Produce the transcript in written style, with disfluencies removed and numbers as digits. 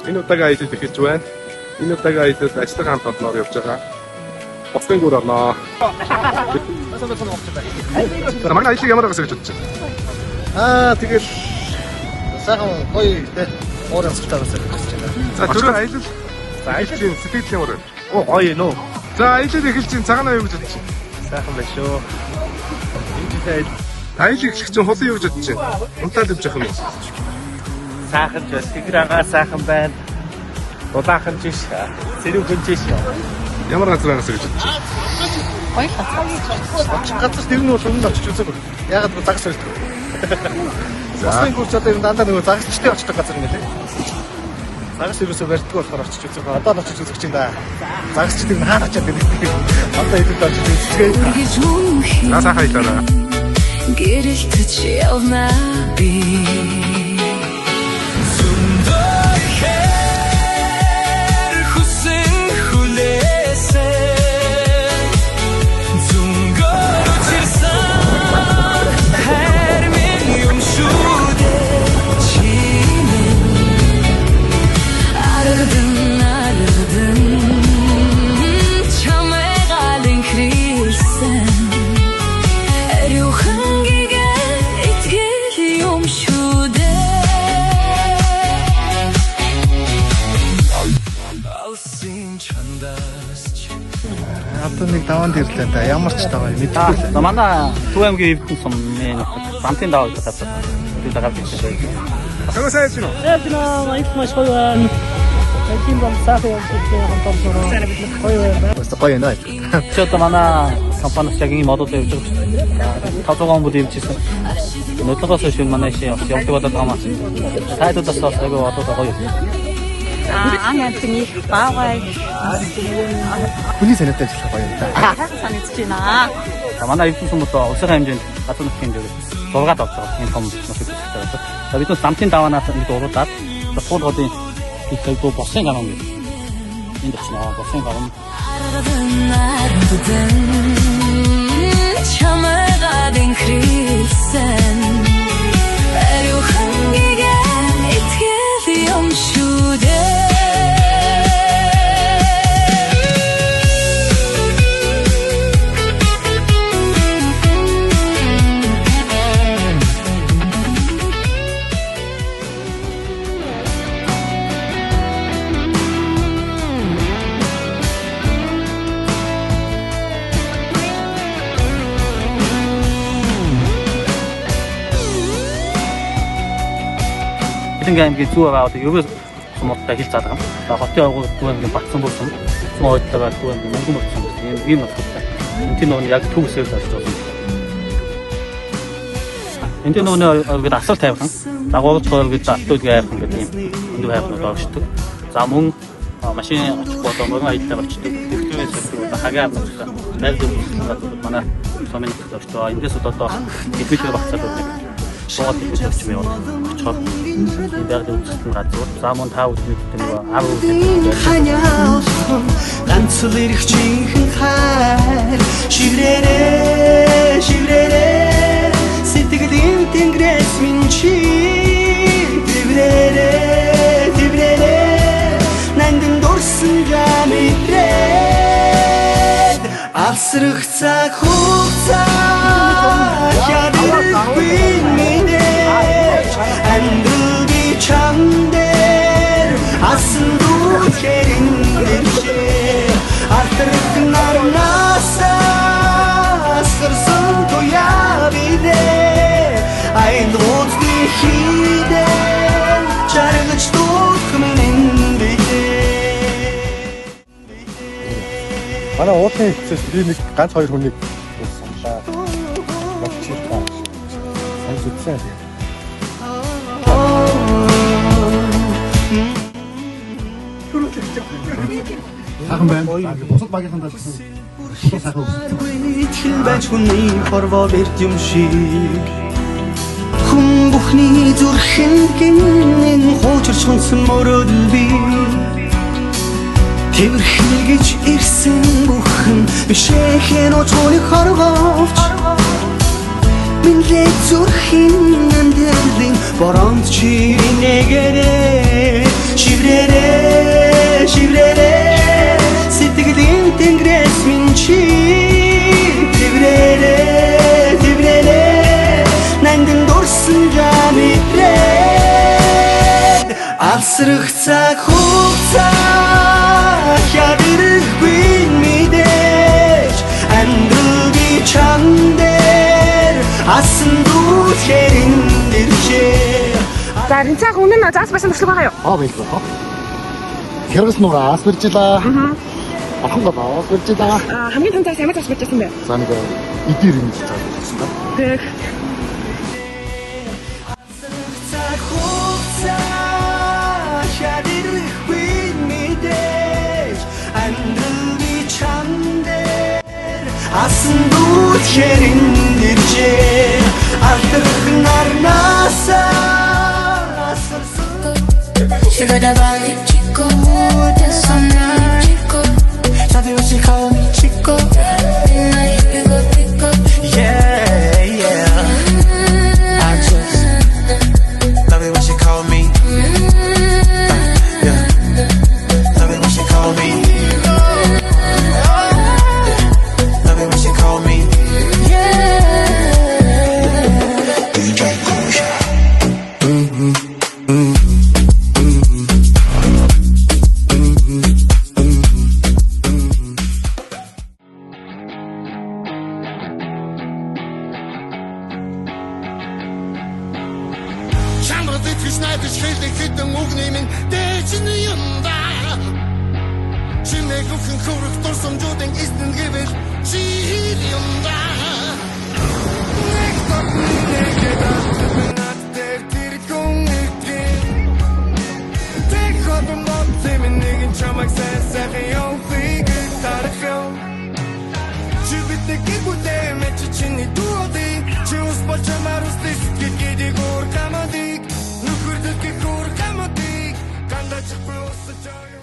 Энэ удаагийн аялал эхэлж байна. Энэ удаагийн аялал ажлын хамт олноор явж байгаа. Босын гүр орноо. Манай аялал ямар байгаас гэж бодчих. Тэгэл сайхан гоё те уурын сувтаас гэж байна. За түрүү аялал. За аялалын сэтгэлийн өөр. Гоё нөө. За аялал эхэлж чинь цагаанаа юу гэж бодчих. Сайхан байна шүү. Энэ жилээ аялал эхлэх чинь хулын юу гэж бодчих. Унтаад явж байгаа юм. сайхан ч тэгэр агаа сайхан байна. Дулаахан ч ш. Зэрүүхэн ч ш. Ямар газар байгаас гэж бодчих. Гоё газар. Газар тэрний бол өмнө очиж үзээгүй. Ягаад гэвэл загас байлгүй. Босын гүрч одоо энэ дандаа нөгөө загасчтай очдог газар юм лээ. Загас ерөөсөө барьдгүй болохоор очиж үзээгүй. Одоо л очиж үзэх чинь да. Загасчдыг хаана очиад байдаг. Одоо идэвхтэй очиж үзчихээ. Насаа хайлаараа. Гэрэлтэж явна би. Нэг даван дэрлээ да. Ямар ч даваа мэдгүй. За манай Төв аймгийн эвдэн сумын бантын даваа гэдэг газар. Тэр дагаад ирсэн. Хамаа сайн чинь. Сайн байна. Маш гоё байна. Эцэг бол сайхан явуулсан хамтарсан. Гоё байна. Гоё нэ. Чи одоо манай компани яг ийм модод явж байгаа шүү дээ. 500 бод явчихсан. Өнөөдрөөс хойш манай шээ явдаг болоод байгаа маа. Тайлбарлаас айгүй одоо гоё. Ангадны баавай. Хүний санаатай ажиллах гоё юм да. Санагдаж байна. Манай эвдэн сум одоо улсын хэмжээнд газар нутгийн хэмжээгээр зургаад авч байгаа. Энэ том нөхөд хэрэгтэй. За бид нөө самтын даваанаас ингэ уруудаад тул годын ихтэй босын гарам гэдэг. Энд очноо босын гарам. Чамайгаадын хрисэн. Эрүүхангигээ итгэл юм шүү дээ. Ингээ аймгийн зүү аваад ерөөс сумтай хил цаадаг юм. За хотын аваад Төв аймгийн Батсан болсон. Сумойтойгоо Төв аймгийн Мөнгөн болсон. Ийм нутагтай. Энд нөө яг төвсээр зарж байгаа юм. Энд нөө бид асар тайван. Дагуулж хоол гэж аттууд гайх гэдэг юм. Энд хайхнууд оршдог. За мөн машин очихгүй одоо мөрөн аяллаар очдог. Тэвтрээс одоо хагаар нутагтай. Манай сумын нутагтай. Эндээс одоо хэдвэлээ багцаад байна. Шууд ирж яваад очихоор энэ үзсэн газар замун таа үзмэгтэй нөгөө 10 ханяа ганц л ирэх чихэн хайр шиврээрээ сэтгэлийн тэнгэрээс минь чи тэврээрээ нандин дурсан гамитрээд алсрах цаг хугацаа ядахгүй Andrugi çamder asıldık yerindirce Artırıklar nasa sırsın doyabide Aynı otlu hiden Çargıç tutkuminin bide Манай уудлын хэвчээс би нэг ганц хоёр хүнийг сонлаа. Багчир гоо. Санаж үзсэн. Сайхан байна. Бусад багийнхан талсан. Сайхан Ичил байж хүний хорвоо берд юм шиг Хүн бүхний зүрхэн гинэн хуучирч хонсон мөрөд би Тэрхэлгэж ирсэн бүхэн бишэхэн очооны хорвооч Минлээ зүрхэн амьдралын Боромт чи нэгэрээ шиврээрээ сэтгэлийн тэнгэрээс минь чи тэврээрээ нандин дурсан жамитрээ алсрах цаг хугацаа хявэргүй мэдээж амьдралги чамдэр асан дүүхээр нэрчээ. За ринцаг өмнө нь заас байсан туршлага байгаа юу? Байлгүй хаа. Хэрэгс нураа аас барьжлаа. Аханга баавал барьжлаа. Хамгийн том цаас ямар цаас барьж байсан бэ? За нэг эдгээр юм хийж байгаа гэсэн байна. Тэг. Асан дүүхээр нэрчээ алдрах нарнасаа Sugar the body, chico, that's on me, chico. Love it when she call me Chico. Midnight, you go pick up. Yeah, I just love it when she call me. Yeah, love it when she call me. Love it when she call me. Чамрал итгэж найдаж хэлдэг хитэн үгний минь дээчний юмда Чинээ гүхэн хөрөх дурсамжуудын эзнэн гэвэл чи юмда Нэг тот нэгэд над дээр тэр хүн нэгэн Тэг хот мод зэмэн нэгэн чамайг сайхан явахыг тарахяв Чи биднийг гүдээ мэч чиний дууди Чи ус бол чамаар устэй сэтгэлгээд гөр камадыг Нүхэрдэлгүй гөр камадыг Гандаж плюс жаа